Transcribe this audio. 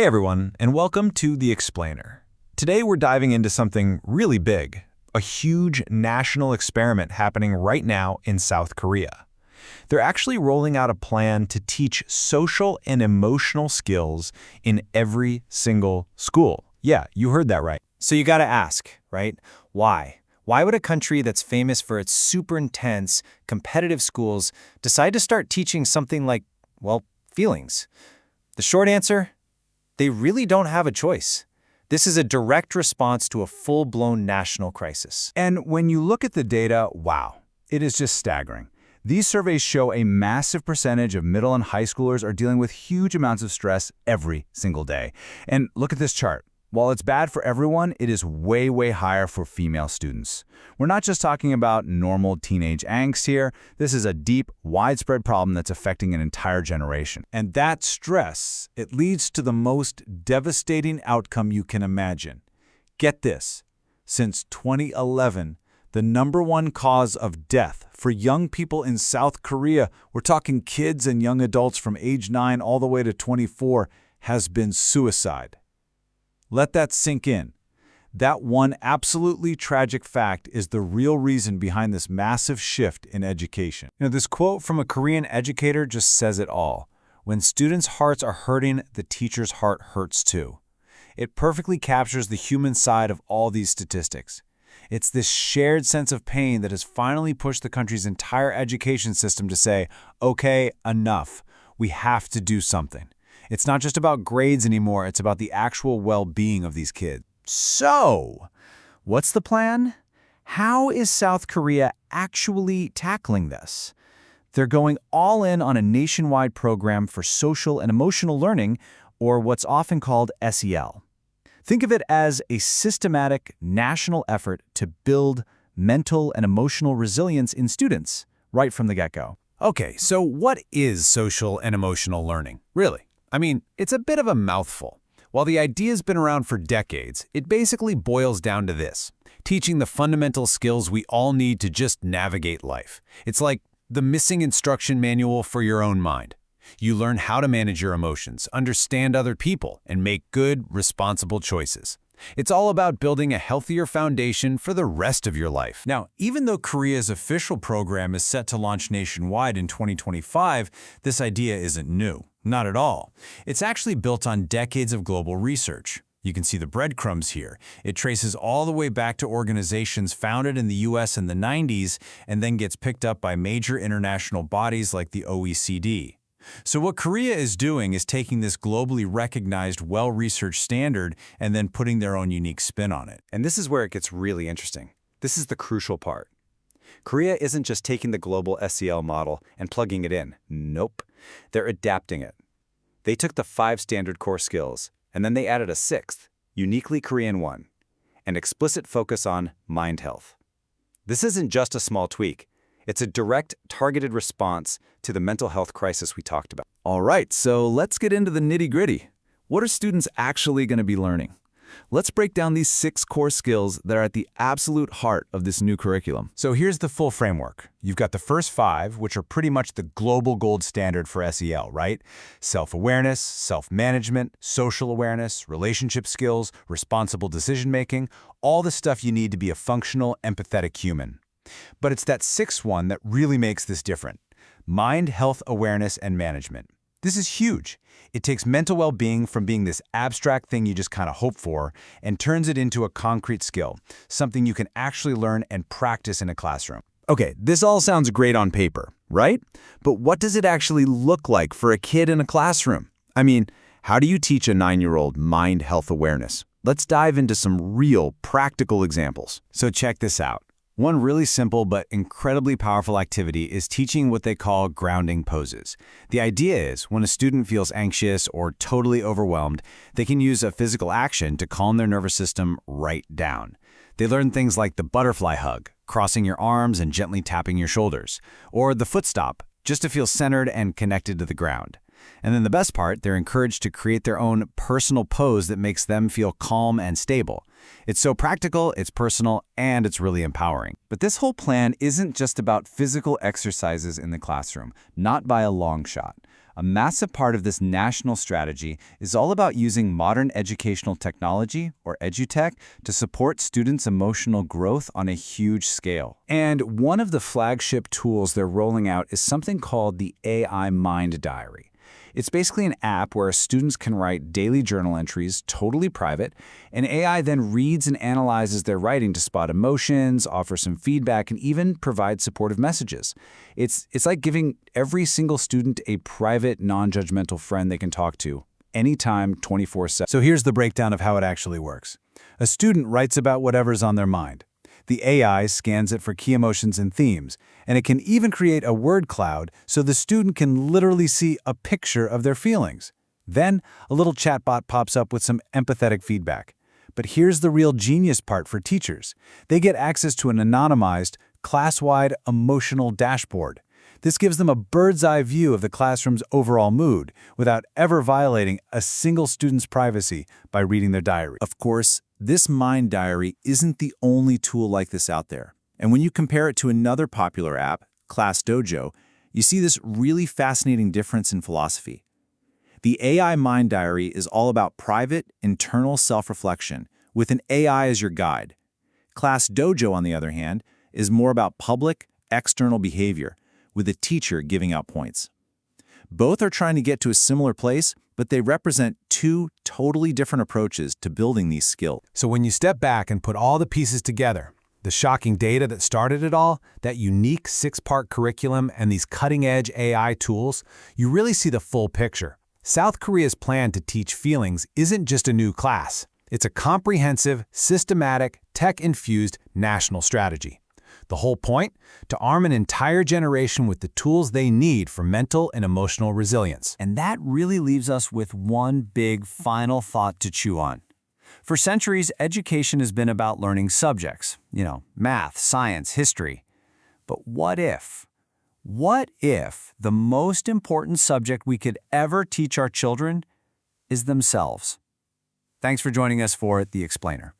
Hey everyone, and welcome to The Explainer. Today we're diving into something really big, a huge national experiment happening right now in South Korea. They're actually rolling out a plan to teach social and emotional skills in every single school. Yeah, you heard that right. So you gotta ask, right? Why? Why would a country that's famous for its super intense, competitive schools decide to start teaching something like, well, feelings? The short answer? They really don't have a choice. This is a direct response to a full-blown national crisis. And when you look at the data, wow, it is just staggering. These surveys show a massive percentage of middle and high schoolers are dealing with huge amounts of stress every single day. And look at this chart. While it's bad for everyone, it is way, way higher for female students. We're not just talking about normal teenage angst here. This is a deep, widespread problem that's affecting an entire generation. And that stress, it leads to the most devastating outcome you can imagine. Get this, since 2011, the #1 cause of death for young people in South Korea, we're talking kids and young adults from age 9 all the way to 24, has been suicide. Let that sink in. That one absolutely tragic fact is the real reason behind this massive shift in education. This quote from a Korean educator just says it all. When students' hearts are hurting, the teacher's heart hurts too. It perfectly captures the human side of all these statistics. It's this shared sense of pain that has finally pushed the country's entire education system to say, okay, enough. We have to do something. It's not just about grades anymore, it's about the actual well-being of these kids. So, what's the plan? How is South Korea actually tackling this? They're going all in on a nationwide program for social and emotional learning, or what's often called SEL. Think of it as a systematic national effort to build mental and emotional resilience in students right from the get-go. Okay, so what is social and emotional learning, really? I mean, it's a bit of a mouthful. While the idea's been around for decades, it basically boils down to this: teaching the fundamental skills we all need to just navigate life. It's like the missing instruction manual for your own mind. You learn how to manage your emotions, understand other people, and make good, responsible choices. It's all about building a healthier foundation for the rest of your life. Now, even though Korea's official program is set to launch nationwide in 2025, this idea isn't new. Not at all. It's actually built on decades of global research. You can see the breadcrumbs here. It traces all the way back to organizations founded in the US in the 90s and then gets picked up by major international bodies like the OECD. So what Korea is doing is taking this globally recognized, well-researched standard and then putting their own unique spin on it. And this is where it gets really interesting. This is the crucial part. Korea isn't just taking the global SEL model and plugging it in. Nope. They're adapting it. They took the 5 standard core skills, and then they added a 6th, uniquely Korean one, an explicit focus on mind health. This isn't just a small tweak. It's a direct, targeted response to the mental health crisis we talked about. All right, so let's get into the nitty-gritty. What are students actually going to be learning? Let's break down these 6 core skills that are at the absolute heart of this new curriculum. So here's the full framework. You've got the first 5, which are pretty much the global gold standard for SEL, right? Self-awareness, self-management, social awareness, relationship skills, responsible decision-making, all the stuff you need to be a functional, empathetic human. But it's that 6th one that really makes this different: mind, health, awareness, and management. This is huge. It takes mental well-being from being this abstract thing you just kind of hope for and turns it into a concrete skill, something you can actually learn and practice in a classroom. Okay, this all sounds great on paper, right? But what does it actually look like for a kid in a classroom? I mean, how do you teach a 9-year-old mind health awareness? Let's dive into some real, practical examples. So check this out. One really simple but incredibly powerful activity is teaching what they call grounding poses. The idea is when a student feels anxious or totally overwhelmed, they can use a physical action to calm their nervous system right down. They learn things like the butterfly hug, crossing your arms and gently tapping your shoulders, or the foot stop, just to feel centered and connected to the ground. And then the best part, they're encouraged to create their own personal pose that makes them feel calm and stable. It's so practical, it's personal, and it's really empowering. But this whole plan isn't just about physical exercises in the classroom, not by a long shot. A massive part of this national strategy is all about using modern educational technology, or edutech, to support students' emotional growth on a huge scale. And one of the flagship tools they're rolling out is something called the AI Mind Diary. It's basically an app where students can write daily journal entries, totally private, and AI then reads and analyzes their writing to spot emotions, offer some feedback, and even provide supportive messages. It's like giving every single student a private, non-judgmental friend they can talk to, anytime, 24/7. So here's the breakdown of how it actually works. A student writes about whatever's on their mind. The AI scans it for key emotions and themes, and it can even create a word cloud so the student can literally see a picture of their feelings. Then, a little chatbot pops up with some empathetic feedback. But here's the real genius part for teachers. They get access to an anonymized, class-wide emotional dashboard. This gives them a bird's-eye view of the classroom's overall mood without ever violating a single student's privacy by reading their diary. Of course, this Mind Diary isn't the only tool like this out there. And when you compare it to another popular app, ClassDojo, you see this really fascinating difference in philosophy. The AI Mind Diary is all about private, internal self-reflection, with an AI as your guide. ClassDojo, on the other hand, is more about public, external behavior, with a teacher giving out points. Both are trying to get to a similar place, but they represent two totally different approaches to building these skills. So when you step back and put all the pieces together, the shocking data that started it all, that unique 6-part curriculum, and these cutting-edge AI tools, you really see the full picture. South Korea's plan to teach feelings isn't just a new class. It's a comprehensive, systematic, tech-infused national strategy. The whole point? To arm an entire generation with the tools they need for mental and emotional resilience. And that really leaves us with one big final thought to chew on. For centuries, education has been about learning subjects, math, science, history. But what if the most important subject we could ever teach our children is themselves? Thanks for joining us for The Explainer.